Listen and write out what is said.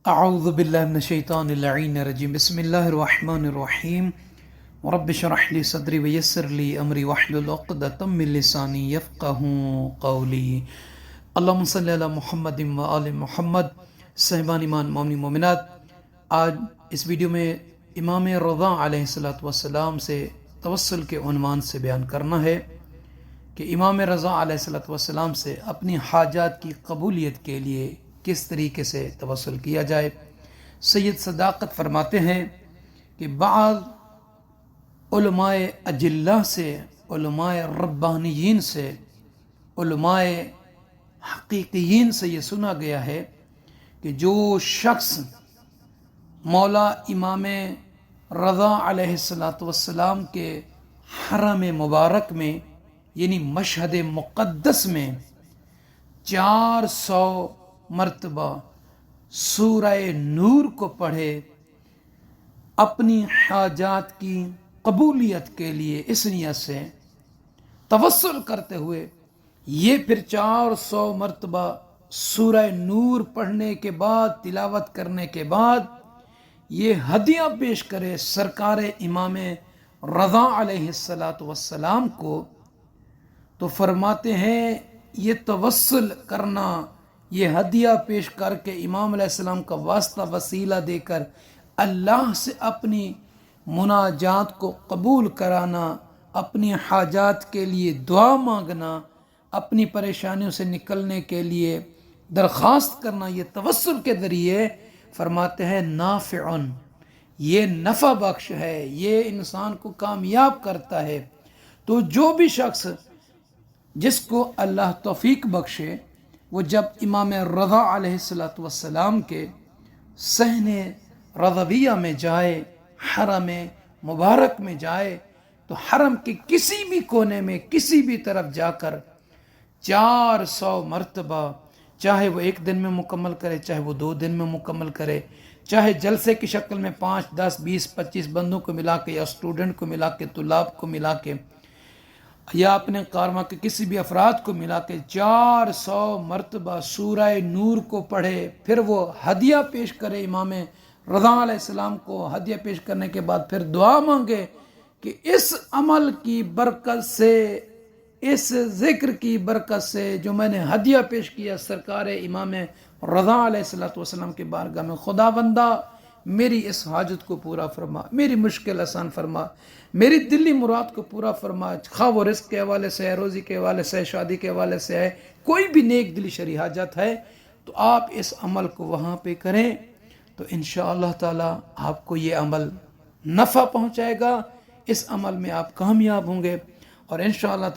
اعوذ باللہ من الشیطان اللعین الرجیم بسم اللہ الرحمن الرحیم رب اشرح لی صدری ویسر لی امری واحلل عقدۃ من لسانی یفقہوا قولی اللہم صلی علی محمد و آل محمد۔ صاحبان ایمان مومنین مومنات، آج اس ویڈیو میں امام رضا علیہ السلام سے توسل کے عنوان سے بیان کرنا ہے کہ امام رضا علیہ السلام سے اپنی حاجات کی قبولیت کے لیے کس طریقے سے توسل کیا جائے۔ سید صداقت فرماتے ہیں کہ بعض علماء اجلہ سے، علماء ربانیین سے، علماء حقیقیین سے یہ سنا گیا ہے کہ جو شخص مولا امام رضا علیہ السلام کے حرم مبارک میں یعنی مشہد مقدس میں 400 مرتبہ سورہ نور کو پڑھے اپنی حاجات کی قبولیت کے لیے، اس نیت سے توسل کرتے ہوئے یہ پھر 400 مرتبہ سورہ نور پڑھنے کے بعد، تلاوت کرنے کے بعد یہ ہدیہ پیش کرے سرکار امام رضا علیہ السلام کو، تو فرماتے ہیں یہ توسل کرنا، یہ ہدیہ پیش کر کے امام علیہ السلام کا واسطہ وسیلہ دے کر اللہ سے اپنی مناجات کو قبول کرانا، اپنی حاجات کے لیے دعا مانگنا، اپنی پریشانیوں سے نکلنے کے لیے درخواست کرنا، یہ توسل کے ذریعے فرماتے ہیں نافع، یہ نفع بخش ہے، یہ انسان کو کامیاب کرتا ہے۔ تو جو بھی شخص جس کو اللہ توفیق بخشے، وہ جب امام رضا علیہ السلام کے صحن رضویہ میں جائے، حرم مبارک میں جائے، تو حرم کے کسی بھی کونے میں کسی بھی طرف جا کر 400 مرتبہ، چاہے وہ ایک دن میں مکمل کرے، چاہے وہ 2 دن میں مکمل کرے، چاہے جلسے کی شکل میں 5 10 20 25 بندوں کو ملا کے، یا اسٹوڈنٹ کو ملا کے، طلاب کو ملا کے، یا اپنے کارواں کے کسی بھی افراد کو ملا کے 400 مرتبہ سورہ نور کو پڑھے، پھر وہ ہدیہ پیش کرے امام رضا علیہ السلام کو، ہدیہ پیش کرنے کے بعد پھر دعا مانگے کہ اس عمل کی برکت سے، اس ذکر کی برکت سے جو میں نے ہدیہ پیش کیا سرکار امام رضا علیہ السلام کے بارگاہ میں، خدا بندہ میری اس حاجت کو پورا فرما، میری مشکل آسان فرما، میری دلی مراد کو پورا فرما، خواہ وہ رزق کے حوالے سے ہے، روزی کے حوالے سے ہے، شادی کے حوالے سے ہے، کوئی بھی نیک دلی شرعی حاجت ہے، تو آپ اس عمل کو وہاں پہ کریں، تو انشاءاللہ تعالی آپ کو یہ عمل نفع پہنچائے گا، اس عمل میں آپ کامیاب ہوں گے، اور انشاءاللہ تعالی